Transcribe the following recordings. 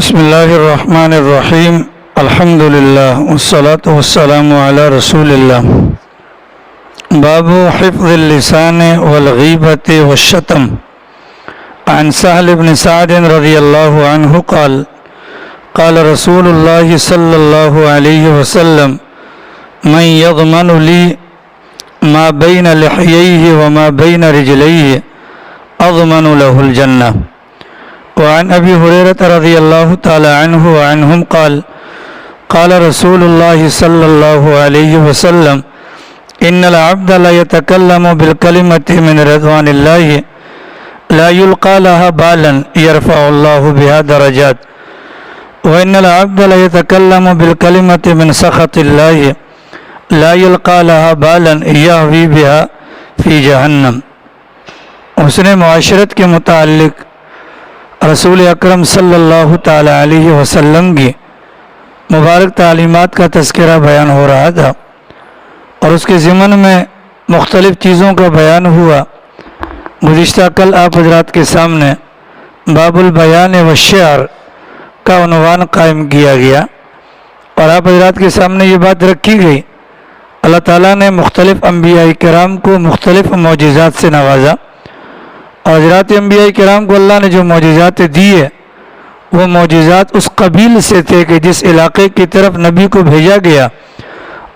بسم اللہ الرحمن الرحیم الحمد للہ والصلاة والسلام علی رسول اللہ باب حفظ اللسان والغیبۃ والشتم عن سہل بن سعد رضی اللہ عنہ قال قال رسول اللہ صلی اللہ علیہ وسلم من یضمن لی ما بین لحییہ وما بین رجلیہ اضمن له الجنہ وعن ابی ہریرہ رضی اللہ تعالی عنہ وعنہم قال قال رسول اللہ صلی اللہ علیہ وسلم ان العبد لا يتكلم بالكلمة من رضوان الله لا يلقى لها بالا يرفع الله بها درجات وان العبد لا يتكلم بالكلمة من سخط الله لا يلقى لها بالا يهوي بها في جہنم۔ حسن معاشرت کے متعلق رسول اکرم صلی اللہ تعالی علیہ وسلم کی مبارک تعلیمات کا تذکرہ بیان ہو رہا تھا، اور اس کے ضمن میں مختلف چیزوں کا بیان ہوا۔ گزشتہ کل آپ حضرات کے سامنے باب البیان والشعر کا عنوان قائم کیا گیا، اور آپ حضرات کے سامنے یہ بات رکھی گئی اللہ تعالیٰ نے مختلف انبیاء کرام کو مختلف معجزات سے نوازا، اور حضرات انبیاء کرام کو اللہ نے جو معجزات دیے وہ معجزات اس قبیل سے تھے کہ جس علاقے کی طرف نبی کو بھیجا گیا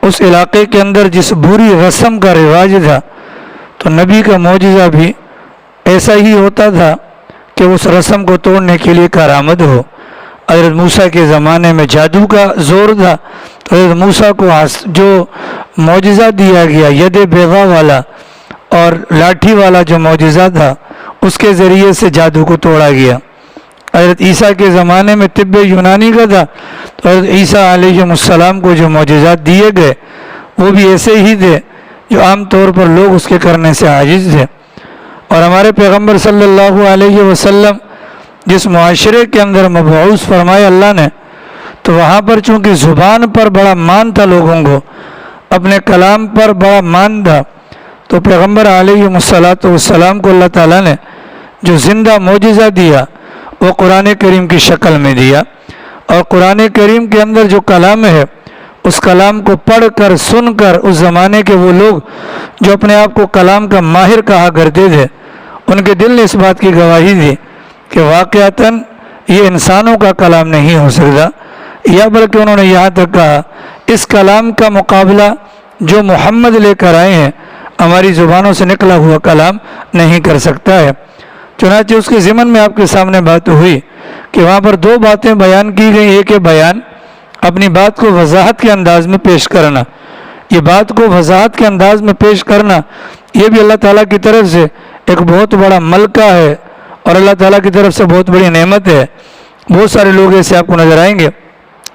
اس علاقے کے اندر جس بری رسم کا رواج تھا تو نبی کا معجزہ بھی ایسا ہی ہوتا تھا کہ اس رسم کو توڑنے کے لیے کارآمد ہو۔ حضرت موسیٰ کے زمانے میں جادو کا زور تھا تو حضرت موسیٰ کو جو معجزہ دیا گیا ید بیضا والا اور لاٹھی والا جو معجزہ تھا اس کے ذریعے سے جادو کو توڑا گیا۔ حضرت عیسیٰ کے زمانے میں طب یونانی کا تھا تو حضرت عیسیٰ علیہ السلام کو جو معجزات دیے گئے وہ بھی ایسے ہی تھے جو عام طور پر لوگ اس کے کرنے سے عاجز تھے۔ اور ہمارے پیغمبر صلی اللہ علیہ وسلم جس معاشرے کے اندر مبعوث فرمایا اللہ نے تو وہاں پر چونکہ زبان پر بڑا مان تھا، لوگوں کو اپنے کلام پر بڑا مان تھا، تو پیغمبر علیہ السلام کو اللہ تعالیٰ نے جو زندہ معجزہ دیا وہ قرآن کریم کی شکل میں دیا، اور قرآن کریم کے اندر جو کلام ہے اس کلام کو پڑھ کر سن کر اس زمانے کے وہ لوگ جو اپنے آپ کو کلام کا ماہر کہا کرتے تھے ان کے دل نے اس بات کی گواہی دی کہ واقعتاً یہ انسانوں کا کلام نہیں ہو سکتا، یا بلکہ انہوں نے یہاں تک کہا اس کلام کا مقابلہ جو محمد لے کر آئے ہیں ہماری زبانوں سے نکلا ہوا کلام نہیں کر سکتا ہے۔ چنانچہ اس کے ضمن میں آپ کے سامنے بات ہوئی کہ وہاں پر دو باتیں بیان کی گئی، ایک ہے بیان، اپنی بات کو وضاحت کے انداز میں پیش کرنا، یہ بات کو وضاحت کے انداز میں پیش کرنا یہ بھی اللہ تعالیٰ کی طرف سے ایک بہت بڑا ملکہ ہے اور اللہ تعالیٰ کی طرف سے بہت بڑی نعمت ہے۔ بہت سارے لوگ ایسے آپ کو نظر آئیں گے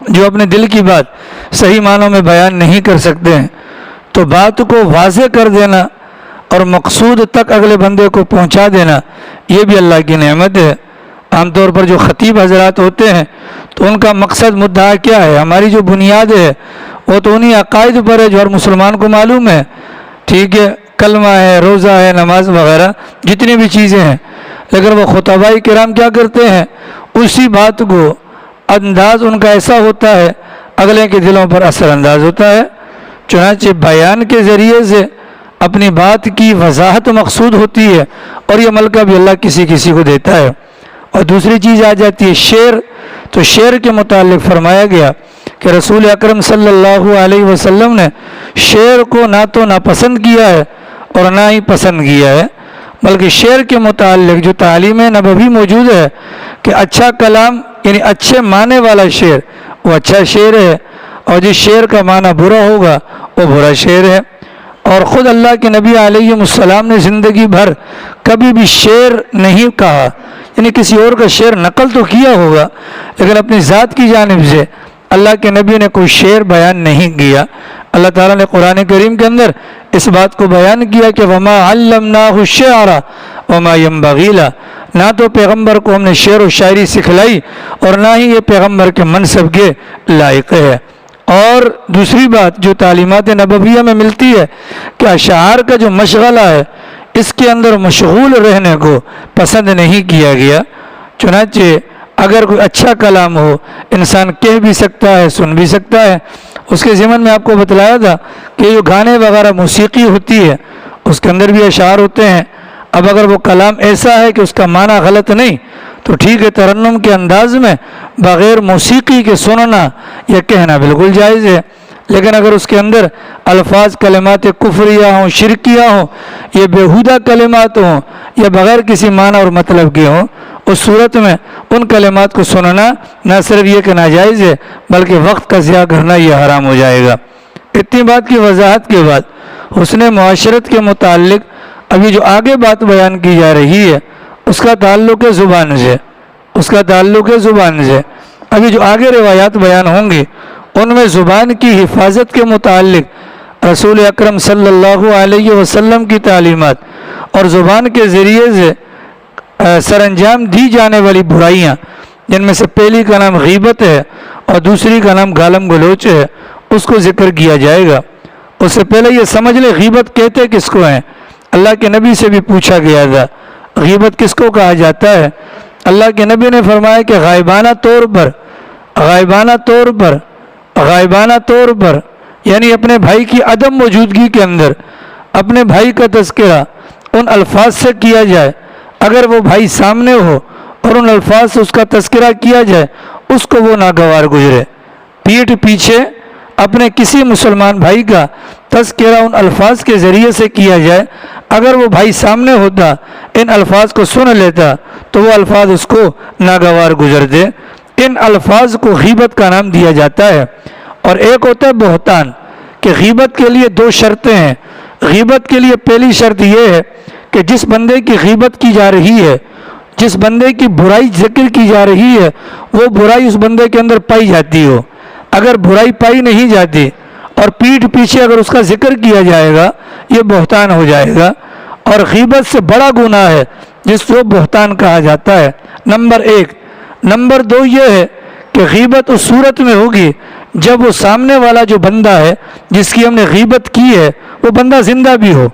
جو اپنے دل کی بات صحیح معنوں میں بیان نہیں کر سکتے ہیں، تو بات کو واضح کر دینا اور مقصود تک اگلے بندے کو پہنچا دینا یہ بھی اللہ کی نعمت ہے۔ عام طور پر جو خطیب حضرات ہوتے ہیں تو ان کا مقصد مدعا کیا ہے؟ ہماری جو بنیاد ہے وہ تو انہی عقائد پر ہے جو ہر مسلمان کو معلوم ہے، ٹھیک ہے، کلمہ ہے، روزہ ہے، نماز وغیرہ جتنی بھی چیزیں ہیں، لیکن وہ خطباء کرام کیا کرتے ہیں؟ اسی بات کو انداز ان کا ایسا ہوتا ہے اگلے کے دلوں پر اثر انداز ہوتا ہے۔ چنانچہ بیان کے ذریعے سے اپنی بات کی وضاحت مقصود ہوتی ہے، اور یہ ملکہ بھی اللہ کسی کسی کو دیتا ہے۔ اور دوسری چیز آ جاتی ہے شعر، تو شعر کے متعلق فرمایا گیا کہ رسول اکرم صلی اللہ علیہ وسلم نے شعر کو نہ تو ناپسند کیا ہے اور نہ ہی پسند کیا ہے، بلکہ شعر کے متعلق جو تعلیم نبوی موجود ہے کہ اچھا کلام یعنی اچھے معنی والا شعر وہ اچھا شعر ہے، اور جس شعر کا معنی برا ہوگا وہ برا شعر ہے۔ اور خود اللہ کے نبی علیہ السلام نے زندگی بھر کبھی بھی شعر نہیں کہا، یعنی کسی اور کا شعر نقل تو کیا ہوگا لیکن اپنی ذات کی جانب سے اللہ کے نبی نے کوئی شعر بیان نہیں کیا۔ اللہ تعالیٰ نے قرآن کریم کے اندر اس بات کو بیان کیا کہ وَمَا عَلَّمْنَاهُ الشِّعْرَ وَمَا يَنبَغِي لَهُ، نہ تو پیغمبر کو ہم نے شعر و شاعری سکھلائی اور نہ ہی یہ پیغمبر کے منصب کے لائق ہے۔ اور دوسری بات جو تعلیمات نبویہ میں ملتی ہے کہ اشعار کا جو مشغلہ ہے اس کے اندر مشغول رہنے کو پسند نہیں کیا گیا، چنانچہ اگر کوئی اچھا کلام ہو انسان کہہ بھی سکتا ہے سن بھی سکتا ہے۔ اس کے ضمن میں آپ کو بتلایا تھا کہ جو گانے وغیرہ موسیقی ہوتی ہے اس کے اندر بھی اشعار ہوتے ہیں۔ اب اگر وہ کلام ایسا ہے کہ اس کا معنی غلط نہیں تو ٹھیک ہے، ترنم کے انداز میں بغیر موسیقی کے سننا یا کہنا بالکل جائز ہے، لیکن اگر اس کے اندر الفاظ کلمات کفریہ ہوں، شرکیہ ہوں، یا بیہودہ کلمات ہوں یا بغیر کسی معنی اور مطلب کے ہوں، اس صورت میں ان کلمات کو سننا نہ صرف یہ کہ ناجائز ہے بلکہ وقت کا ضیاع کرنا یہ حرام ہو جائے گا۔ اتنی بات کی وضاحت کے بعد حسن معاشرت کے متعلق ابھی جو آگے بات بیان کی جا رہی ہے اس کا تعلق ہے زبان سے، اس کا تعلق ہے زبان سے۔ ابھی جو آگے روایات بیان ہوں گی ان میں زبان کی حفاظت کے متعلق رسول اکرم صلی اللہ علیہ وسلم کی تعلیمات اور زبان کے ذریعے سے سر انجام دی جانے والی برائیاں، جن میں سے پہلی کا نام غیبت ہے اور دوسری کا نام گالم گلوچ ہے، اس کو ذکر کیا جائے گا۔ اس سے پہلے یہ سمجھ لے غیبت کہتے کس کو ہیں۔ اللہ کے نبی سے بھی پوچھا گیا تھا غیبت کس کو کہا جاتا ہے۔ اللہ کے نبی نے فرمایا کہ غائبانہ طور پر یعنی اپنے بھائی کی عدم موجودگی کے اندر اپنے بھائی کا تذکرہ ان الفاظ سے کیا جائے، اگر وہ بھائی سامنے ہو اور ان الفاظ سے اس کا تذکرہ کیا جائے اس کو وہ ناگوار گزرے۔ پیٹھ پیچھے اپنے کسی مسلمان بھائی کا تذکرہ ان الفاظ کے ذریعے سے کیا جائے، اگر وہ بھائی سامنے ہوتا ان الفاظ کو سن لیتا تو وہ الفاظ اس کو ناگوار گزرتے۔ ان الفاظ کو غیبت کا نام دیا جاتا ہے۔ اور ایک ہوتا ہے بہتان، کہ غیبت کے لیے دو شرطیں ہیں۔ غیبت کے لیے پہلی شرط یہ ہے کہ جس بندے کی غیبت کی جا رہی ہے، جس بندے کی برائی ذکر کی جا رہی ہے، وہ برائی اس بندے کے اندر پائی جاتی ہو۔ اگر برائی پائی نہیں جاتی اور پیٹھ پیچھے اگر اس کا ذکر کیا جائے گا یہ بہتان ہو جائے گا، اور غیبت سے بڑا گناہ ہے جس کو بہتان کہا جاتا ہے۔ نمبر ایک۔ نمبر دو یہ ہے کہ غیبت اس صورت میں ہوگی جب وہ سامنے والا جو بندہ ہے جس کی ہم نے غیبت کی ہے وہ بندہ زندہ بھی ہو۔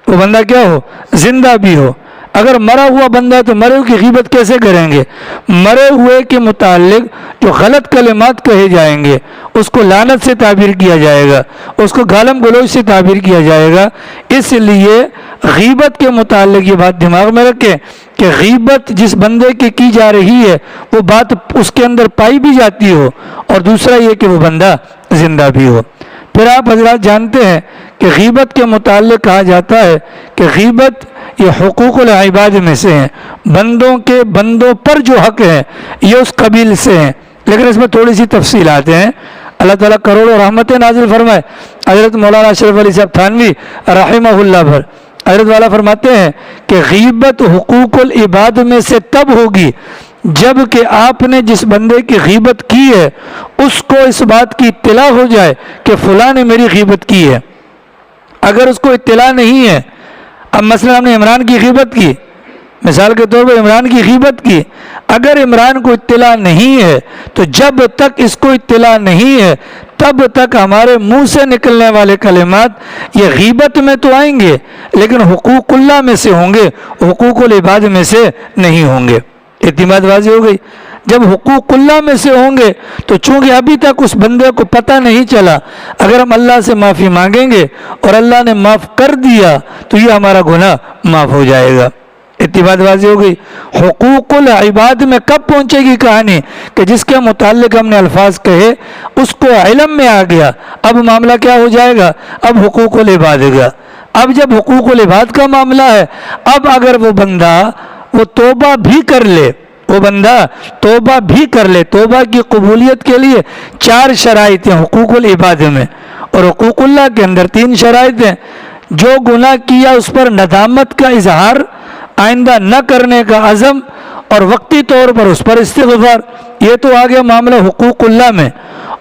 وہ بندہ کیا ہو؟ زندہ بھی ہو۔ اگر مرا ہوا بندہ ہے تو مرے ہوئے کی غیبت کیسے کریں گے؟ مرے ہوئے کے متعلق جو غلط کلمات کہے جائیں گے اس کو لعنت سے تعبیر کیا جائے گا، اس کو گالم گلوچ سے تعبیر کیا جائے گا۔ اس لیے غیبت کے متعلق یہ بات دماغ میں رکھیں کہ غیبت جس بندے کی جا رہی ہے وہ بات اس کے اندر پائی بھی جاتی ہو، اور دوسرا یہ کہ وہ بندہ زندہ بھی ہو۔ پھر آپ حضرات جانتے ہیں کہ غیبت کے متعلق کہا جاتا ہے کہ غیبت یہ حقوق العباد میں سے ہیں، بندوں پر جو حق ہے یہ اس قبیل سے ہیں، لیکن اس میں تھوڑی سی تفصیلات ہیں۔ اللہ تعالیٰ کروڑوں رحمتیں نازل فرمائے۔ حضرت مولانا اشرف علی صاحب تھانوی رحمہ اللہ پر حضرت والا فرماتے ہیں کہ غیبت حقوق العباد میں سے تب ہوگی جب کہ آپ نے جس بندے کی غیبت کی ہے اس کو اس بات کی اطلاع ہو جائے کہ فلاں نے میری غیبت کی ہے۔ اگر اس کو اطلاع نہیں ہے، اب مثلا ہم نے عمران کی غیبت کی، مثال کے طور پر عمران کی غیبت کی، اگر عمران کو اطلاع نہیں ہے تو جب تک اس کو اطلاع نہیں ہے تب تک ہمارے منہ سے نکلنے والے کلمات یہ غیبت میں تو آئیں گے لیکن حقوق اللہ میں سے ہوں گے، حقوق العباد میں سے نہیں ہوں گے۔ اتنی بات واضح ہو گئی۔ جب حقوق اللہ میں سے ہوں گے تو چونکہ ابھی تک اس بندے کو پتہ نہیں چلا، اگر ہم اللہ سے معافی مانگیں گے اور اللہ نے معاف کر دیا تو یہ ہمارا گناہ معاف ہو جائے گا۔ اتنی بات واضح ہو گئی۔ حقوق العباد میں کب پہنچے گی کہانی کہ جس کے متعلق ہم نے الفاظ کہے اس کو علم میں آ گیا، اب معاملہ کیا ہو جائے گا؟ اب حقوق العباد گا۔ اب جب حقوق العباد کا معاملہ ہے، اب اگر وہ بندہ وہ توبہ بھی کر لے، وہ بندہ توبہ بھی کر لے، توبہ کی قبولیت کے لیے 4 شرائط ہیں حقوق العباد میں، اور حقوق اللہ کے اندر 3 شرائط ہیں۔ جو گناہ کیا اس پر ندامت کا اظہار، آئندہ نہ کرنے کا عزم، اور وقتی طور پر اس پر استغفار۔ یہ تو آگے معاملہ حقوق اللہ میں۔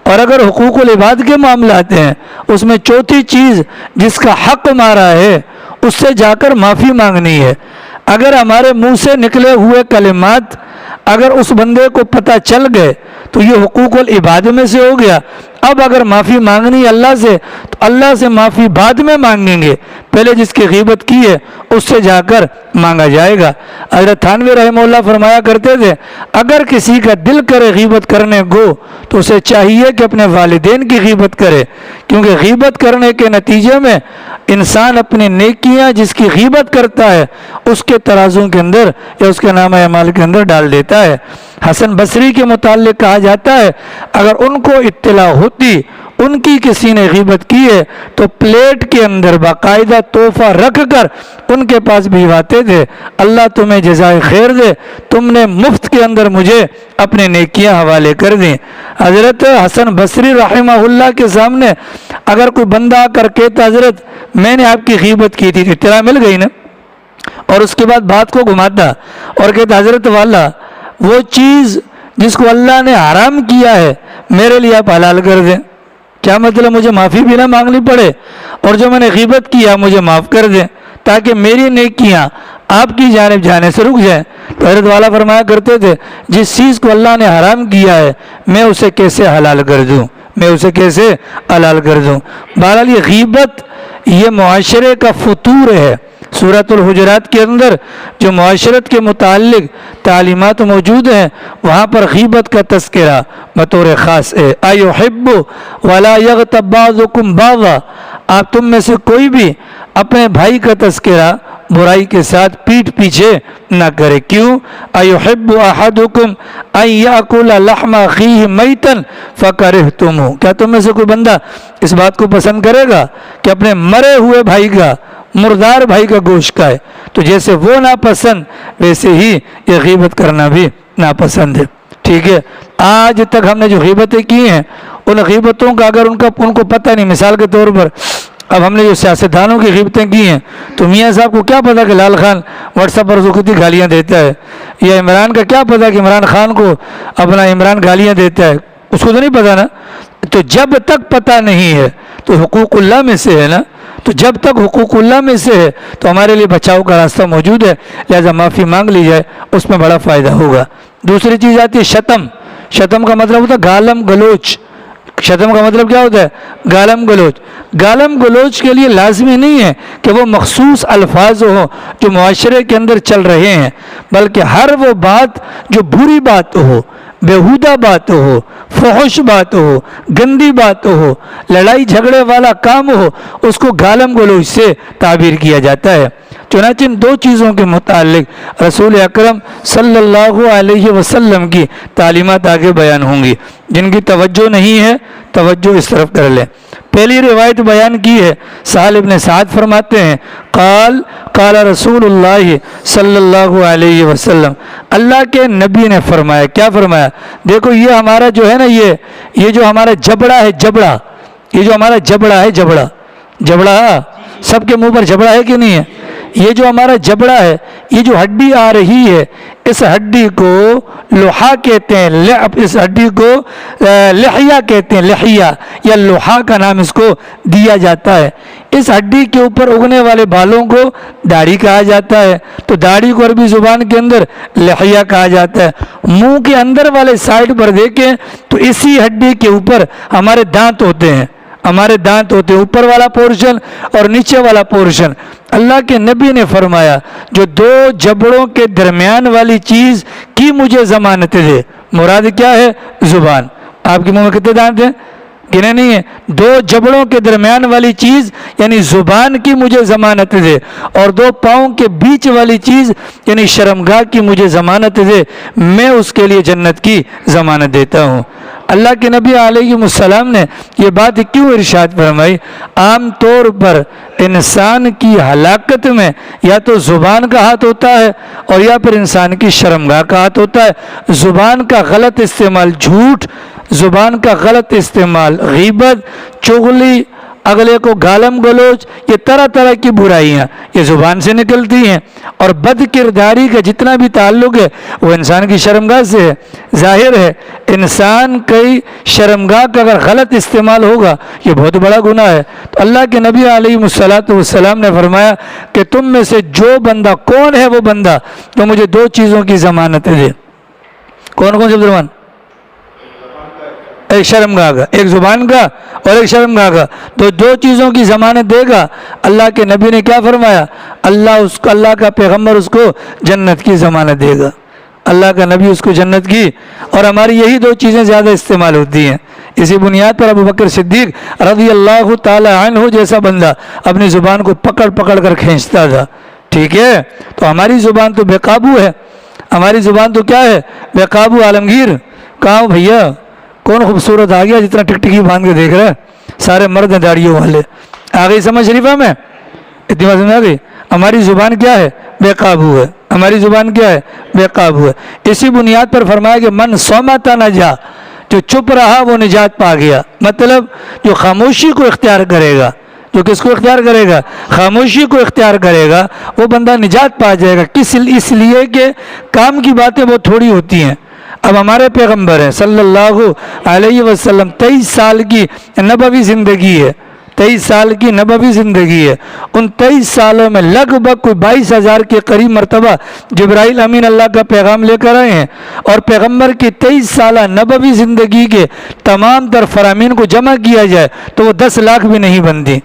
اور اگر حقوق العباد کے معاملات ہیں اس میں چوتھی چیز جس کا حق مارا ہے اس سے جا کر معافی مانگنی ہے۔ اگر ہمارے منہ سے نکلے ہوئے کلمات اگر اس بندے کو پتہ چل گئے تو یہ حقوق العباد میں سے ہو گیا۔ اب اگر معافی مانگنی اللہ سے تو اللہ سے معافی بعد میں مانگیں گے، پہلے جس کی غیبت کی ہے اس سے جا کر مانگا جائے گا۔ حضرت تھانوی رحمہ اللہ فرمایا کرتے تھے اگر کسی کا دل کرے غیبت کرنے کو تو اسے چاہیے کہ اپنے والدین کی غیبت کرے، کیونکہ غیبت کرنے کے نتیجے میں انسان اپنی نیکیاں جس کی غیبت کرتا ہے اس کے ترازو کے اندر یا اس کے نامہ اعمال کے اندر ڈال دیتا ہے۔ حسن بصری کے متعلق کہا جاتا ہے اگر ان کو اطلاع ہوتی ان کی کسی نے غیبت کی ہے تو پلیٹ کے اندر باقاعدہ تحفہ رکھ کر ان کے پاس بھجواتے تھے، اللہ تمہیں جزائے خیر دے، تم نے مفت کے اندر مجھے اپنے نیکیاں حوالے کر دیں۔ حضرت حسن بصری رحمہ اللہ کے سامنے اگر کوئی بندہ آ کر کہتا حضرت میں نے آپ کی غیبت کی تھی، اطلاع مل گئی نا، اور اس کے بعد بات کو گھماتا اور کہتا حضرت والا وہ چیز جس کو اللہ نے حرام کیا ہے میرے لیے آپ حلال کر دیں، کیا مطلب مجھے معافی بھی نہ مانگنی پڑے، اور جو میں نے غیبت کیا مجھے معاف کر دیں تاکہ میری نیکیاں آپ کی جانب جانے سے رک جائیں۔ تو حضرت والا فرمایا کرتے تھے جس چیز کو اللہ نے حرام کیا ہے میں اسے کیسے حلال کر دوں، میں اسے کیسے حلال کر دوں۔ بہرحال یہ غیبت یہ معاشرے کا فطور ہے۔ سورۃ الحجرات کے اندر جو معاشرت کے متعلق تعلیمات موجود ہیں وہاں پر غیبت کا تذکرہ بطور خاص ہے۔ ایحب ولا یغتب بعضکم بعضا، آپ تم میں سے کوئی بھی اپنے بھائی کا تذکرہ برائی کے ساتھ پیٹھ پیچھے نہ کرے۔ کیوں؟ ایحب احدکم ان یاکل لحم اخیہ میتا فکرہتموہ، کیا تم میں سے کوئی بندہ اس بات کو پسند کرے گا کہ اپنے مرے ہوئے بھائی کا مردار بھائی کا گوشت کھائے؟ تو جیسے وہ ناپسند ویسے ہی یہ غیبت کرنا بھی ناپسند ہے۔ ٹھیک ہے، آج تک ہم نے جو غیبتیں کی ہیں ان غیبتوں کا اگر ان کو پتہ نہیں، مثال کے طور پر اب ہم نے جو سیاستدانوں کی غیبتیں کی ہیں تو میاں صاحب کو کیا پتہ کہ لال خان واٹس ایپ پر کتنی گالیاں دیتا ہے، یا عمران کا کیا پتہ کہ عمران خان کو اپنا عمران گالیاں دیتا ہے، اس کو تو نہیں پتہ نا۔ تو جب تک پتہ نہیں ہے تو حقوق اللہ میں سے ہے نا، تو جب تک حقوق اللہ میں سے ہے تو ہمارے لیے بچاؤ کا راستہ موجود ہے، لہذا معافی مانگ لی جائے، اس میں بڑا فائدہ ہوگا۔ دوسری چیز آتی ہے شتم۔ شتم کا مطلب ہوتا ہے گالم گلوچ۔ شتم کا مطلب کیا ہوتا ہے؟ گالم گلوچ۔ گالم گلوچ کے لیے لازمی نہیں ہے کہ وہ مخصوص الفاظ ہوں جو معاشرے کے اندر چل رہے ہیں، بلکہ ہر وہ بات جو بری بات ہو، بیہودہ بات ہو، فحش بات ہو، گندی بات ہو، لڑائی جھگڑے والا کام ہو، اس کو گالم گلوچ سے تعبیر کیا جاتا ہے۔ چنانچہ ان دو چیزوں کے متعلق رسول اکرم صلی اللہ علیہ وسلم کی تعلیمات آگے بیان ہوں گی، جن کی توجہ نہیں ہے توجہ اس طرف کر لیں۔ پہلی روایت بیان کی ہے، سہل بن سعد فرماتے ہیں قال رسول اللہ صلی اللہ علیہ وسلم، اللہ کے نبی نے فرمایا، کیا فرمایا؟ دیکھو یہ ہمارا جو ہے نا یہ جو ہمارا جبڑا ہے، جبڑا، یہ جو ہمارا جبڑا ہے، جبڑا سب کے منہ پر جبڑا ہے کہ نہیں ہے؟ یہ جو ہمارا جبڑا ہے، یہ جو ہڈی آ رہی ہے، اس ہڈی کو لوحا کہتے ہیں، اس ہڈی کو لحیہ کہتے ہیں، لحیہ یا لوحا کا نام اس کو دیا جاتا ہے۔ اس ہڈی کے اوپر اگنے والے بالوں کو داڑھی کہا جاتا ہے، تو داڑھی کو عربی زبان کے اندر لحیہ کہا جاتا ہے۔ منہ کے اندر والے سائڈ پر دیکھیں تو اسی ہڈی کے اوپر ہمارے دانت ہوتے ہیں، اوپر والا پورشن اور نیچے والا پورشن۔ اللہ کے نبی نے فرمایا جو دو جبڑوں کے درمیان والی چیز کی مجھے ضمانت دے، مراد کیا ہے؟ زبان۔ آپ کے منہ میں کتنے دانت ہیں؟ گنے نہیں ہیں۔ دو جبڑوں کے درمیان والی چیز یعنی زبان کی مجھے ضمانت دے، اور دو پاؤں کے بیچ والی چیز یعنی شرمگاہ کی مجھے ضمانت دے، میں اس کے لیے جنت کی ضمانت دیتا ہوں۔ اللہ کے نبی علیہ السلام نے یہ بات کیوں ارشاد فرمائی؟ عام طور پر انسان کی ہلاکت میں یا تو زبان کا ہاتھ ہوتا ہے اور یا پھر انسان کی شرمگاہ کا ہاتھ ہوتا ہے۔ زبان کا غلط استعمال جھوٹ، زبان کا غلط استعمال غیبت، چغلی، اگلے کو گالم گلوچ، یہ طرح طرح کی برائیاں یہ زبان سے نکلتی ہیں، اور بد کرداری کا جتنا بھی تعلق ہے وہ انسان کی شرمگاہ سے ہے۔ ظاہر ہے انسان کی شرمگاہ کا اگر غلط استعمال ہوگا یہ بہت بڑا گناہ ہے۔ تو اللہ کے نبی علیہ السلام نے فرمایا کہ تم میں سے جو بندہ، کون ہے وہ بندہ تو مجھے دو چیزوں کی ضمانت دے۔ کون کون سے مسلمان؟ ایک شرمگاہ کا، ایک زبان کا اور ایک شرمگاہ کا، تو دو چیزوں کی ضمانت دے گا۔ اللہ کے نبی نے کیا فرمایا؟ اللہ کا پیغمبر اس کو جنت کی ضمانت دے گا، اللہ کا نبی اس کو جنت کی، اور ہماری یہی دو چیزیں زیادہ استعمال ہوتی ہیں۔ اسی بنیاد پر ابو بکر صدیق رضی اللہ تعالی عنہ جیسا بندہ اپنی زبان کو پکڑ پکڑ کر کھینچتا تھا، ٹھیک ہے؟ تو ہماری زبان تو بے قابو ہے، ہماری زبان تو کیا ہے؟ بے قابو۔ عالمگیر کہاں ہو بھیا؟ کون خوبصورت آ گیا جتنا ٹکٹکی باندھ کے دیکھ رہا ہے؟ سارے مرد ہیں داڑھیوں والے۔ آ گئی سمجھ شریفہ میں؟ اتنی بات سمجھ آ گئی؟ ہماری زبان کیا ہے؟ بے قابو ہے، ہماری زبان کیا ہے؟ بے قابو ہے۔ اسی بنیاد پر فرمایا کہ من صمت نجا، جو چپ رہا وہ نجات پا گیا۔ مطلب جو خاموشی کو اختیار کرے گا، جو کس کو اختیار کرے گا؟ خاموشی کو اختیار کرے گا، وہ بندہ نجات پا جائے گا۔ اس لیے کہ کام کی باتیں بہت تھوڑی ہوتی ہیں۔ اب ہمارے پیغمبر ہیں صلی اللہ علیہ وسلم، 23 سال کی نبوی زندگی ہے، 23 سال کی نبوی زندگی ہے۔ ان 23 سالوں میں لگ بھگ کوئی 22,000 کے قریب مرتبہ جبرائیل امین اللہ کا پیغام لے کر آئے ہیں، اور پیغمبر کی 23 سالہ نبوی زندگی کے تمام تر فرامین کو جمع کیا جائے تو وہ 10 لاکھ بھی نہیں بنتی،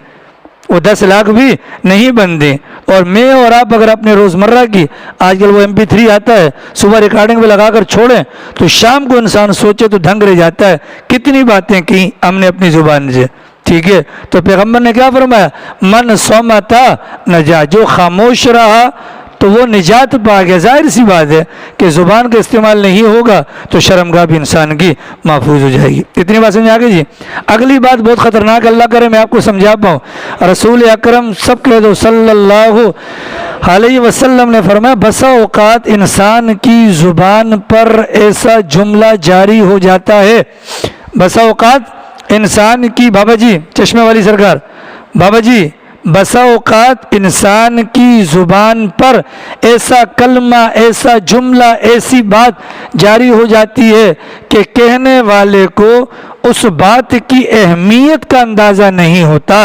وہ 10 لاکھ بھی نہیں بنتے۔ اور میں اور آپ اگر اپنے روزمرہ کی، آج کل وہ MP3 آتا ہے، صبح ریکارڈنگ پہ لگا کر چھوڑیں تو شام کو انسان سوچے تو دھنگ رہ جاتا ہے، کتنی باتیں کی ہم نے اپنی زبان سے، ٹھیک ہے؟ تو پیغمبر نے کیا فرمایا؟ من صمتا نجا، جو خاموش رہا تو وہ نجات پا گیا۔ ظاہر سی بات ہے کہ زبان کا استعمال نہیں ہوگا تو شرمگاہ بھی انسان کی محفوظ ہو جائے گی۔ اتنی بات سمجھ آ گئی جی؟ اگلی بات بہت خطرناک، اللہ کرے میں آپ کو سمجھا پاؤں۔ رسول اکرم سب کہہ دو صلی اللہ علیہ وسلم نے فرمایا، بسا اوقات انسان کی زبان پر ایسا جملہ جاری ہو جاتا ہے، بسا اوقات انسان کی، بابا جی چشمے والی سرکار، بابا جی، بسا اوقات انسان کی زبان پر ایسا کلمہ، ایسا جملہ، ایسی بات جاری ہو جاتی ہے کہ کہنے والے کو اس بات کی اہمیت کا اندازہ نہیں ہوتا،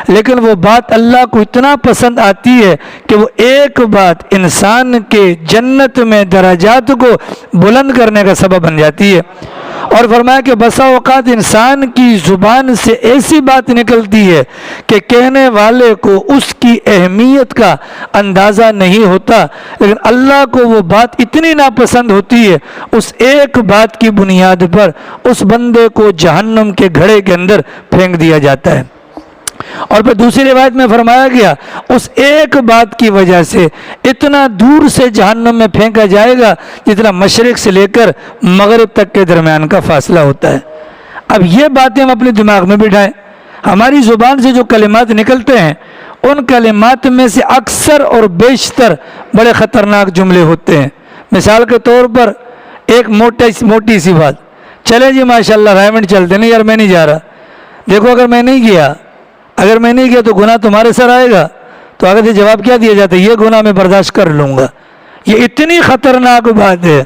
لیکن وہ بات اللہ کو اتنا پسند آتی ہے کہ وہ ایک بات انسان کے جنت میں درجات کو بلند کرنے کا سبب بن جاتی ہے۔ اور فرمایا کہ بسا اوقات انسان کی زبان سے ایسی بات نکلتی ہے کہ کہنے والے کو اس کی اہمیت کا اندازہ نہیں ہوتا، لیکن اللہ کو وہ بات اتنی ناپسند ہوتی ہے، اس ایک بات کی بنیاد پر اس بندے کو جہنم کے گھڑے کے اندر پھینک دیا جاتا ہے۔ اور پھر دوسری روایت میں فرمایا گیا اس ایک بات کی وجہ سے اتنا دور سے جہنم میں پھینکا جائے گا جتنا مشرق سے لے کر مغرب تک کے درمیان کا فاصلہ ہوتا ہے۔ اب یہ باتیں ہم اپنے دماغ میں بٹھائیں، ہماری زبان سے جو کلمات نکلتے ہیں ان کلمات میں سے اکثر اور بیشتر بڑے خطرناک جملے ہوتے ہیں۔ مثال کے طور پر ایک موٹی سی بات، چلے جی ماشاءاللہ رائمنڈ چلتے نہیں یار، میں نہیں جا رہا، دیکھو اگر میں نہیں گیا تو گناہ تمہارے سر آئے گا، تو آگے سے جواب کیا دیا جاتا ہے؟ یہ گناہ میں برداشت کر لوں گا۔ یہ اتنی خطرناک بات ہے،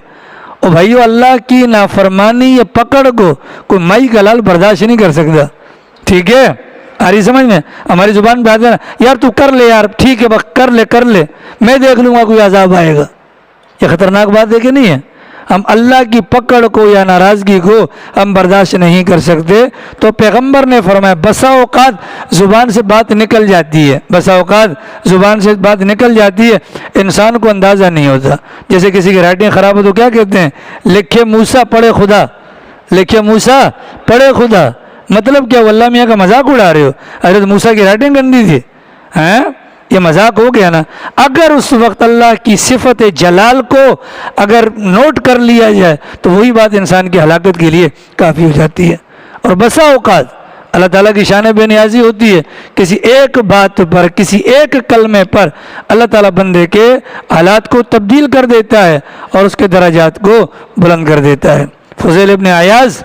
اور بھائیو اللہ کی نافرمانی یا پکڑ کو کوئی مائی کا لال برداشت نہیں کر سکتا، ٹھیک ہے؟ آ رہی سمجھ میں؟ ہماری زبان پہ آتا ہے یار تو کر لے یار، ٹھیک ہے بس کر لے، میں دیکھ لوں گا کوئی عذاب آئے گا۔ یہ خطرناک بات ہے کہ نہیں ہے؟ ہم اللہ کی پکڑ کو یا ناراضگی کو ہم برداشت نہیں کر سکتے۔ تو پیغمبر نے فرمایا بسا اوقات زبان سے بات نکل جاتی ہے، بسا اوقات زبان سے بات نکل جاتی ہے، انسان کو اندازہ نہیں ہوتا۔ جیسے کسی کی رائٹنگ خراب ہو تو کیا کہتے ہیں؟ لکھے موسیٰ پڑھے خدا، لکھے موسیٰ پڑھے خدا۔ مطلب کیا؟ واللہ میاں کا مذاق اڑا رہے ہو؟ حضرت موسیٰ کی رائٹنگ گندی تھی، ہیں؟ یہ مذاق ہو گیا نا۔ اگر اس وقت اللہ کی صفت جلال کو اگر نوٹ کر لیا جائے تو وہی بات انسان کی ہلاکت کے لیے کافی ہو جاتی ہے۔ اور بسا اوقات اللہ تعالیٰ کی شان بے نیازی ہوتی ہے، کسی ایک بات پر، کسی ایک کلمے پر اللہ تعالیٰ بندے کے حالات کو تبدیل کر دیتا ہے اور اس کے درجات کو بلند کر دیتا ہے۔ فضیل ابن عیاض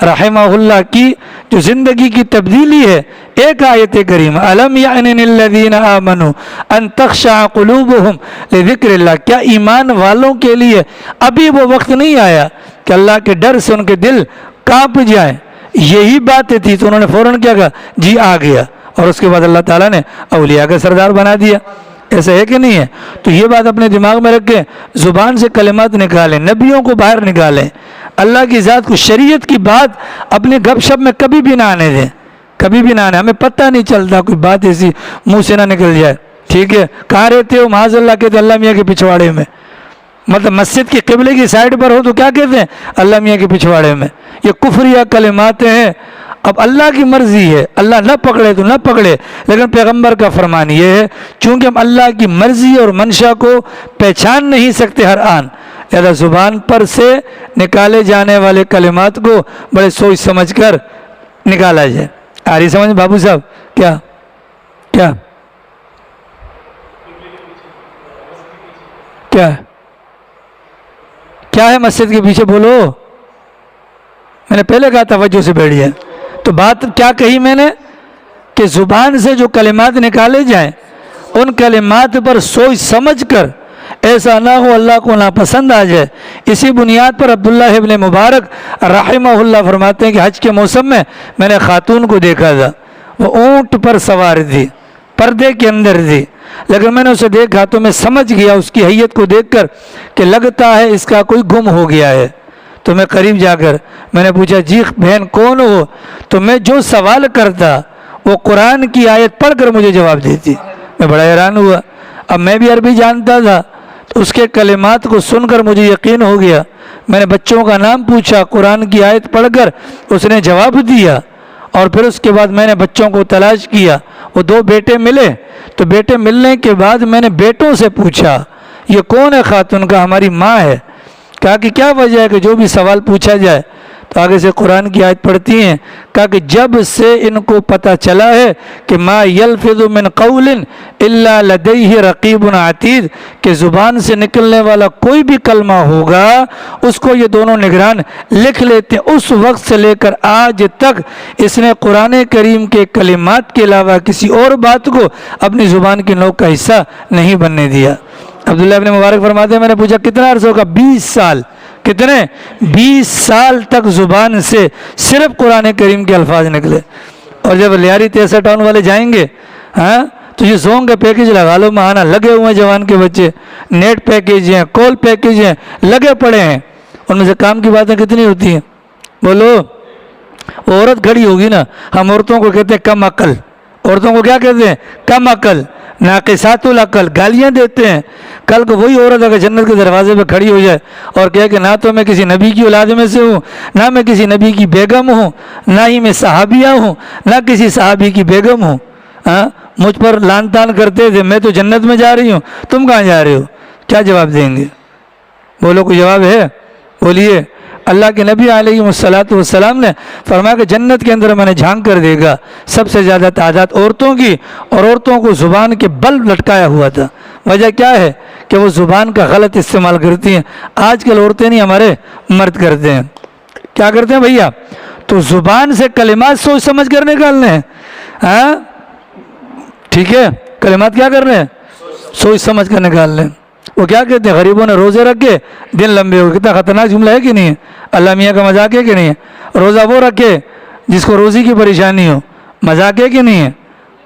رحمہ اللہ کی جو زندگی کی تبدیلی ہے، ایک آیت کریمہ الم یعن للذین آمنوا ان تخشع قلوبہم لذکر اللہ، کیا ایمان والوں کے لیے ابھی وہ وقت نہیں آیا کہ اللہ کے ڈر سے ان کے دل کانپ جائیں؟ یہی بات تھی تو انہوں نے فوراً کیا کہا؟ جی آ گیا، اور اس کے بعد اللہ تعالیٰ نے اولیاء کا سردار بنا دیا۔ ایسا ہے کہ نہیں ہے؟ تو یہ بات اپنے دماغ میں رکھیں، زبان سے کلمات نکالیں، نبیوں کو باہر نکالیں۔ اللہ کی ذات کو، شریعت کی بات اپنے گپ شپ میں کبھی بھی نہ آنے دیں، کبھی بھی نہ آنے. ہمیں پتہ نہیں چلتا کوئی بات ایسی منہ سے نہ نکل جائے. ٹھیک ہے، کہاں رہتے ہو؟ معاذ اللہ کہتے ہیں اللہ میاں کے پچھواڑے میں. مطلب مسجد کی قبلے کی سائڈ پر ہو تو کیا کہتے ہیں؟ اللہ میاں کے پچھواڑے میں. یہ کفریہ کلمات ہیں. اب اللہ کی مرضی ہے، اللہ نہ پکڑے تو نہ پکڑے، لیکن پیغمبر کا فرمان یہ ہے چونکہ ہم اللہ کی مرضی اور منشا کو پہچان نہیں سکتے ہر آن، لہذا زبان پر سے نکالے جانے والے کلمات کو بڑے سوچ سمجھ کر نکالا جائے. آ رہی سمجھ بابو صاحب؟ کیا کیا کیا کیا ہے مسجد کے پیچھے؟ بولو. میں نے پہلے کہا توجہ سے بیٹھ جائے. تو بات کیا کہی میں نے کہ زبان سے جو کلمات نکالے جائیں ان کلمات پر سوچ سمجھ کر، ایسا نہ ہو اللہ کو ناپسند آ جائے. اسی بنیاد پر عبداللہ ابن مبارک رحمہ اللہ فرماتے ہیں کہ حج کے موسم میں میں نے خاتون کو دیکھا تھا، وہ اونٹ پر سوار تھی، پردے کے اندر تھی، لیکن میں نے اسے دیکھا تو میں سمجھ گیا اس کی حیت کو دیکھ کر کہ لگتا ہے اس کا کوئی گم ہو گیا ہے. تو میں قریب جا کر میں نے پوچھا جی بہن کون ہو؟ تو میں جو سوال کرتا وہ قرآن کی آیت پڑھ کر مجھے جواب دیتی. میں بڑا حیران ہوا. اب میں بھی عربی جانتا تھا تو اس کے کلمات کو سن کر مجھے یقین ہو گیا. میں نے بچوں کا نام پوچھا، قرآن کی آیت پڑھ کر اس نے جواب دیا. اور پھر اس کے بعد میں نے بچوں کو تلاش کیا، وہ 2 بیٹے ملے. تو بیٹے ملنے کے بعد میں نے بیٹوں سے پوچھا یہ کون ہے خاتون؟ کا ہماری ماں ہے. کہا کہ کیا وجہ ہے کہ جو بھی سوال پوچھا جائے؟ تو آگے سے قرآن کی آیت پڑھتی ہیں. کہا کہ جب سے ان کو پتہ چلا ہے کہ ما یلفظ من قول الا لدیہ رقیب عتید، کہ زبان سے نکلنے والا کوئی بھی کلمہ ہوگا اس کو یہ دونوں نگران لکھ لیتے ہیں. اس وقت سے لے کر آج تک اس نے قرآن کریم کے کلمات کے علاوہ کسی اور بات کو اپنی زبان کی نوک کا حصہ نہیں بننے دیا. عبداللہ ابن مبارک فرماتے ہیں میں نے پوچھا کتنا عرصہ ہوگا؟ 20 سال. کتنے؟ 20 سال تک زبان سے صرف قرآن کریم کے الفاظ نکلے. اور جب لیاری 63 ٹاؤن والے جائیں گے تو یہ زونگ کا پیکیج لگا لو ماہانہ، لگے ہوئے ہیں جوان کے بچے، نیٹ پیکیج ہیں، کال پیکیج ہیں، لگے پڑے ہیں. ان میں سے کام کی باتیں کتنی ہوتی ہیں؟ بولو. وہ عورت کھڑی ہوگی نا، ہم عورتوں کو کہتے ہیں کم عقل. عورتوں کو کیا کہتے ہیں؟ کم عقل، ناقصات العقل، گالیاں دیتے ہیں. کل کو وہی عورت اگر جنت کے دروازے پہ کھڑی ہو جائے اور کہے کہ نہ تو میں کسی نبی کی اولاد میں سے ہوں، نہ میں کسی نبی کی بیگم ہوں، نہ ہی میں صحابیہ ہوں، نہ کسی صحابی کی بیگم ہوں، مجھ پر لان تان کرتے تھے، میں تو جنت میں جا رہی ہوں، تم کہاں جا رہے ہو؟ کیا جواب دیں گے؟ بولو کوئی جواب ہے؟ بولیے. اللہ کے نبی علیہ السلام نے فرمایا کہ جنت کے اندر میں نے جھانک کر دے گا سب سے زیادہ تعداد عورتوں کی، اور عورتوں کو زبان کے بل لٹکایا ہوا تھا. وجہ کیا ہے کہ وہ زبان کا غلط استعمال کرتی ہیں. آج کل عورتیں نہیں، ہمارے مرد کرتے ہیں. کیا کرتے ہیں بھیا؟ تو زبان سے کلمات سوچ سمجھ کر نکالنے ہیں. ٹھیک ہے، کلمات کیا کر رہے ہیں؟ سوچ سمجھ کر نکال لیں. وہ کیا کہتے ہیں؟ غریبوں نے روزے رکھے دن لمبے ہو گئے. کتنا خطرناک جملہ ہے کہ نہیں ہے؟ اللہ میاں کا مذاق ہے کہ نہیں ہے؟ روزہ وہ رکھے جس کو روزی کی پریشانی ہو، مذاق ہے کہ نہیں ہے؟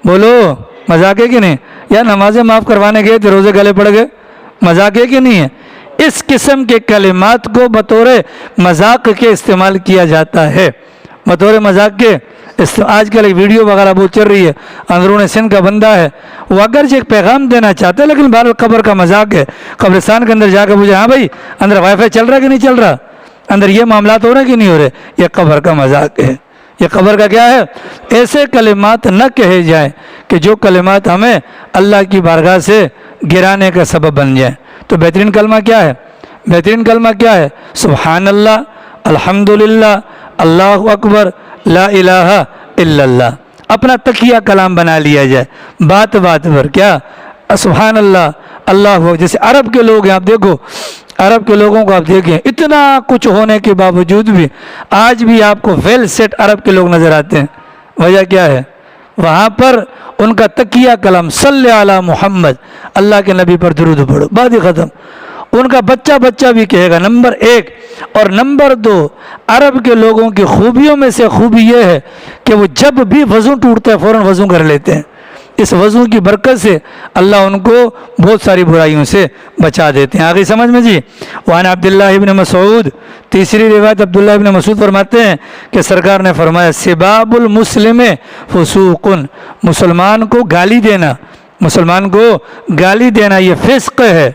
بولو مذاق ہے کہ نہیں؟ یا نمازیں معاف کروانے گئے تو روزے گلے پڑ گئے، مذاق ہے کہ نہیں ہے؟ اس قسم کے کلمات کو بطور مذاق کے استعمال کیا جاتا ہے. بطور مذاق کے آج کل ایک ویڈیو وغیرہ بہت چل رہی ہے، اندرون سندھ کا بندہ ہے، وہ اگرچہ ایک پیغام دینا چاہتا ہے لیکن بہرحال قبر کا مذاق ہے. قبرستان کے اندر جا کے پوچھے ہاں بھائی اندر وائی فائی چل رہا ہے کہ نہیں چل رہا، اندر یہ معاملات ہو رہے ہیں کہ نہیں ہو رہے؟ یہ قبر کا مذاق ہے. یہ قبر کا کیا ہے؟ ایسے کلمات نہ کہے جائیں کہ جو کلمات ہمیں اللہ کی بارگاہ سے گرانے کا سبب بن جائیں. تو بہترین کلمہ کیا ہے؟ بہترین کلمہ کیا ہے؟ سبحان اللہ، الحمدللہ، اللہ اکبر، لا الہ الا اللہ. اپنا تکیہ کلام بنا لیا جائے بات بات پر. کیا؟ سبحان اللہ، اللہ. جیسے عرب کے لوگ ہیں، آپ دیکھو عرب کے لوگوں کو آپ دیکھیں، اتنا کچھ ہونے کے باوجود بھی آج بھی آپ کو ویل سیٹ عرب کے لوگ نظر آتے ہیں. وجہ کیا ہے؟ وہاں پر ان کا تکیہ کلام صلی علی محمد، اللہ کے نبی پر درود پڑھو، بات ہی ختم. ان کا بچہ بھی کہے گا نمبر 1. اور نمبر 2، عرب کے لوگوں کی خوبیوں میں سے خوبی یہ ہے کہ وہ جب بھی وضو ٹوٹتا ہے فوراً وضو کر لیتے ہیں. اس وضو کی برکت سے اللہ ان کو بہت ساری برائیوں سے بچا دیتے ہیں۔ آگے سمجھ میں جی۔ وعن عبداللہ ابن مسعود، تیسری روایت عبداللہ ابن مسعود فرماتے ہیں کہ سرکار نے فرمایا سباب المسلم فسوق، مسلمان کو گالی دینا، مسلمان کو گالی دینا یہ فسق ہے۔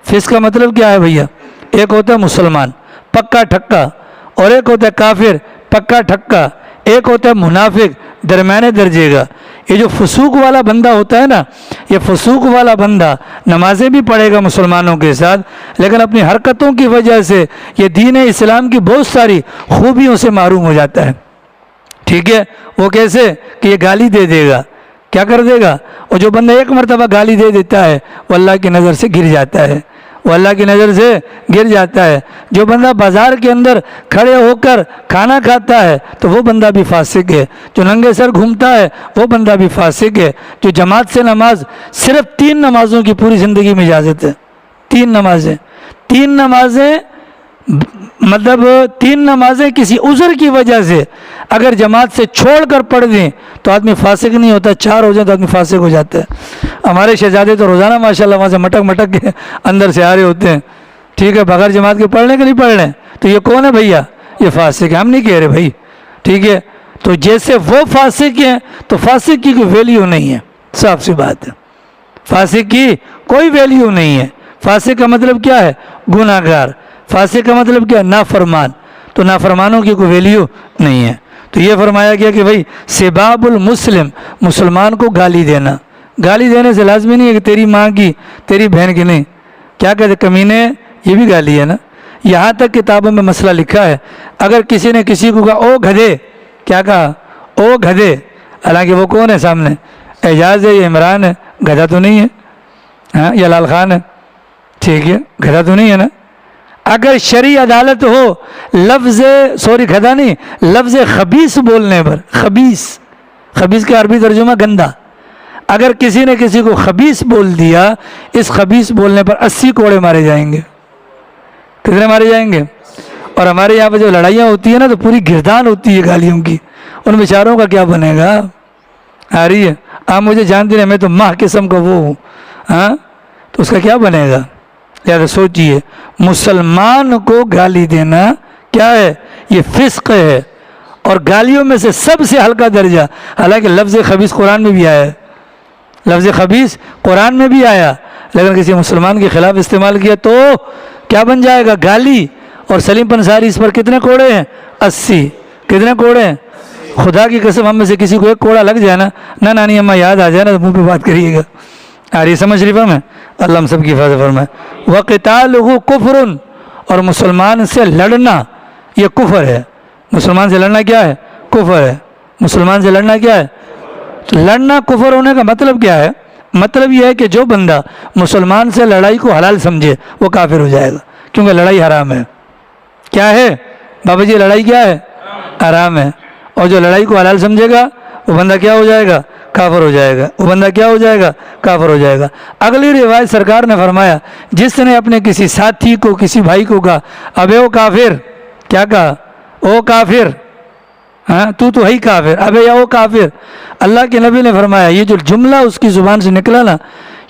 فسق کا مطلب کیا ہے بھیا؟ ایک ہوتا ہے مسلمان پکا ٹھکا، اور ایک ہوتا ہے کافر پکا ٹھکا، ایک ہوتا ہے منافق درمیانے درجے کا۔ یہ جو فسوق والا بندہ ہوتا ہے نا، یہ فسوق والا بندہ نمازیں بھی پڑھے گا مسلمانوں کے ساتھ، لیکن اپنی حرکتوں کی وجہ سے یہ دین اسلام کی بہت ساری خوبیوں سے محروم ہو جاتا ہے۔ ٹھیک ہے، وہ کیسے کہ یہ گالی دے دے گا، کیا کر دے گا؟ اور جو بندہ ایک مرتبہ گالی دے دیتا ہے وہ اللہ کی نظر سے گر جاتا ہے، وہ اللہ کی نظر سے گر جاتا ہے۔ جو بندہ بازار کے اندر کھڑے ہو کر کھانا کھاتا ہے تو وہ بندہ بھی فاسق ہے۔ جو ننگے سر گھومتا ہے وہ بندہ بھی فاسق ہے۔ جو جماعت سے نماز، صرف 3 نمازوں کی پوری زندگی میں اجازت ہے، 3 نمازیں، 3 نمازیں مطلب 3 نمازیں کسی عذر کی وجہ سے اگر جماعت سے چھوڑ کر پڑھ دیں تو آدمی فاسق نہیں ہوتا، 4 ہو جائیں تو آدمی فاسق ہو جاتا ہے۔ ہمارے شہزادے تو روزانہ ماشاءاللہ وہاں سے مٹک مٹک کے اندر سے آ رہے ہوتے ہیں، ٹھیک ہے، بغیر جماعت کے پڑھنے کے نہیں پڑھ رہے ہیں، تو یہ کون ہے بھیا؟ یہ فاسق ہے، ہم نہیں کہہ رہے بھائی، ٹھیک ہے۔ تو جیسے وہ فاسق ہیں تو فاسق کی کوئی ویلیو نہیں ہے، صاف سی بات ہے، فاسق کی کوئی ویلیو نہیں ہے۔ فاسق کا مطلب کیا ہے؟ گناہ گار۔ فاسق کا مطلب کیا ہے؟ نافرمان۔ تو نافرمانوں کی کوئی ویلیو نہیں ہے۔ تو یہ فرمایا گیا کہ بھائی سباب المسلم، مسلمان کو گالی دینا، گالی دینے سے لازمی نہیں ہے کہ تیری ماں کی تیری بہن کی نہیں، کیا کہتے کمینے، یہ بھی گالی ہے نا۔ یہاں تک کتابوں میں مسئلہ لکھا ہے، اگر کسی نے کسی کو کہا او گدھے، کیا کہا؟ او گدھے، حالانکہ وہ کون ہے سامنے؟ اعجاز ہے یا عمران ہے، گدھا تو نہیں ہے، ہاں، یا لال خان ہے، ٹھیک ہے، گدھا تو نہیں ہے نا۔ اگر شرعی عدالت ہو لفظ گدھا نہیں، لفظ خبیث بولنے پر، خبیث کا عربی ترجمہ گندا، اگر کسی نے کسی کو خبیث بول دیا، اس خبیث بولنے پر 80 کوڑے مارے جائیں گے۔ کتنے مارے جائیں گے؟ اور ہمارے یہاں پہ جو لڑائیاں ہوتی ہیں نا تو پوری گردان ہوتی ہے گالیوں کی، ان بیچاروں کا کیا بنے گا؟ آ رہی ہے؟ آپ مجھے جانتے ہیں، میں تو ماہ قسم کا وہ ہوں، ہاں، تو اس کا کیا بنے گا؟ لہٰذا سوچئے، مسلمان کو گالی دینا کیا ہے؟ یہ فسق ہے، اور گالیوں میں سے سب سے ہلکا درجہ، حالانکہ لفظ خبیث قرآن میں بھی آیا ہے، لفظ خبیث قرآن میں بھی آیا، لیکن کسی مسلمان کے خلاف استعمال کیا تو کیا بن جائے گا؟ گالی۔ اور سلیم پنصاری اس پر کتنے کوڑے ہیں؟ 80۔ کتنے کوڑے ہیں؟ خدا کی قسم ہم میں سے کسی کو ایک کوڑا لگ جائے نا نانی اماں یاد آ جائے نا تو منہ پہ بات کریے گا۔ آ رہی سمجھ شریفہ میں؟ اللہ ہم سب کی حفاظت فرمائے۔ وَقِتَالُهُ كُفْرٌ، اور مسلمان سے لڑنا یہ کفر ہے۔ مسلمان سے لڑنا کیا ہے؟ کفر ہے۔ مسلمان سے لڑنا کیا ہے؟ تو لڑنا کفر ہونے کا مطلب کیا ہے؟ مطلب یہ ہے کہ جو بندہ مسلمان سے لڑائی کو حلال سمجھے وہ کافر ہو جائے گا، کیونکہ لڑائی حرام ہے۔ کیا ہے بابا جی؟ لڑائی کیا ہے؟ حرام ہے۔ اور جو لڑائی کو حلال سمجھے گا وہ بندہ کیا ہو جائے گا؟ کافر ہو جائے گا۔ وہ بندہ کیا ہو جائے گا؟ کافر ہو جائے گا۔ اگلی روایت سرکار نے فرمایا جس نے اپنے کسی ساتھی کو، کسی بھائی کو کہا ابے او کافر، کیا کہا؟ او کافر، ہاں تو ہی کافر، ابے یا او کافر، اللہ کے نبی نے فرمایا یہ جو جملہ اس کی زبان سے نکلا نا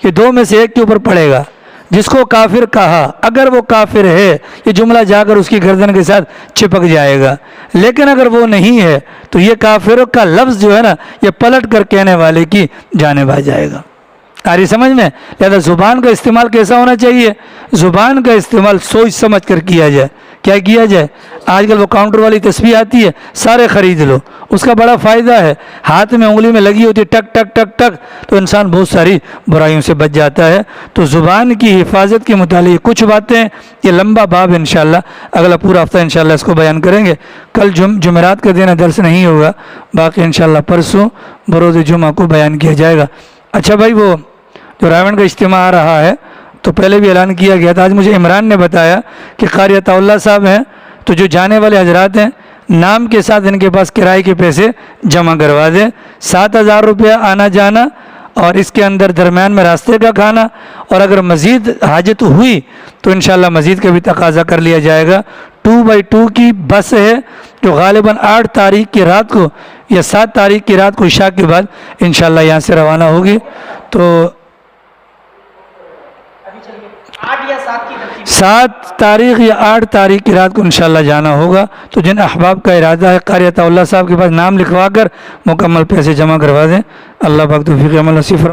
یہ 2 میں سے ایک کے اوپر پڑے گا۔ جس کو کافر کہا اگر وہ کافر ہے یہ جملہ جا کر اس کی گردن کے ساتھ چپک جائے گا، لیکن اگر وہ نہیں ہے تو یہ کافر کا لفظ جو ہے نا یہ پلٹ کر کہنے والے کی جانب آ جائے گا۔ آ رہی سمجھ میں؟ لہذا زبان کا استعمال کیسا ہونا چاہیے؟ زبان کا استعمال سوچ سمجھ کر کیا جائے۔ کیا کیا جائے؟ آج کل وہ کاؤنٹر والی تسبیح آتی ہے، سارے خرید لو، اس کا بڑا فائدہ ہے، ہاتھ میں انگلی میں لگی ہوتی ہے ٹک ٹک ٹک ٹک، تو انسان بہت ساری برائیوں سے بچ جاتا ہے۔ تو زبان کی حفاظت کے متعلق کچھ باتیں، یہ لمبا باب انشاءاللہ اگلا پورا ہفتہ انشاءاللہ اس کو بیان کریں گے۔ کل جمعرات کا دن درس نہیں ہوگا، باقی انشاءاللہ پرسوں بروز جمعہ کو بیان کیا جائے گا۔ اچھا بھائی، وہ جو رائمنڈ کا اجتماع آ رہا ہے تو پہلے بھی اعلان کیا گیا تھا، آج مجھے عمران نے بتایا کہ قاری عطا اللہ صاحب ہیں، تو جو جانے والے حضرات ہیں نام کے ساتھ ان کے پاس کرائے کے پیسے جمع کروا دیں، 7,000 روپیہ آنا جانا، اور اس کے اندر درمیان میں راستے کا کھانا، اور اگر مزید حاجت ہوئی تو انشاءاللہ مزید کا بھی تقاضا کر لیا جائے گا۔ 2x2 کی بس ہے جو غالباً 8 تاریخ کی رات کو یہ 7 تاریخ کی رات کو عشاء کے بعد انشاءاللہ یہاں سے روانہ ہوگی. تو 7 تاریخ یا 8 تاریخ کی رات کو انشاءاللہ جانا ہوگا. تو جن احباب کا ارادہ ہے قاری عطا اللہ صاحب کے پاس نام لکھوا کر مکمل پیسے جمع کروا دیں. اللہ پاک توفیق عمل نصیب فرمائے.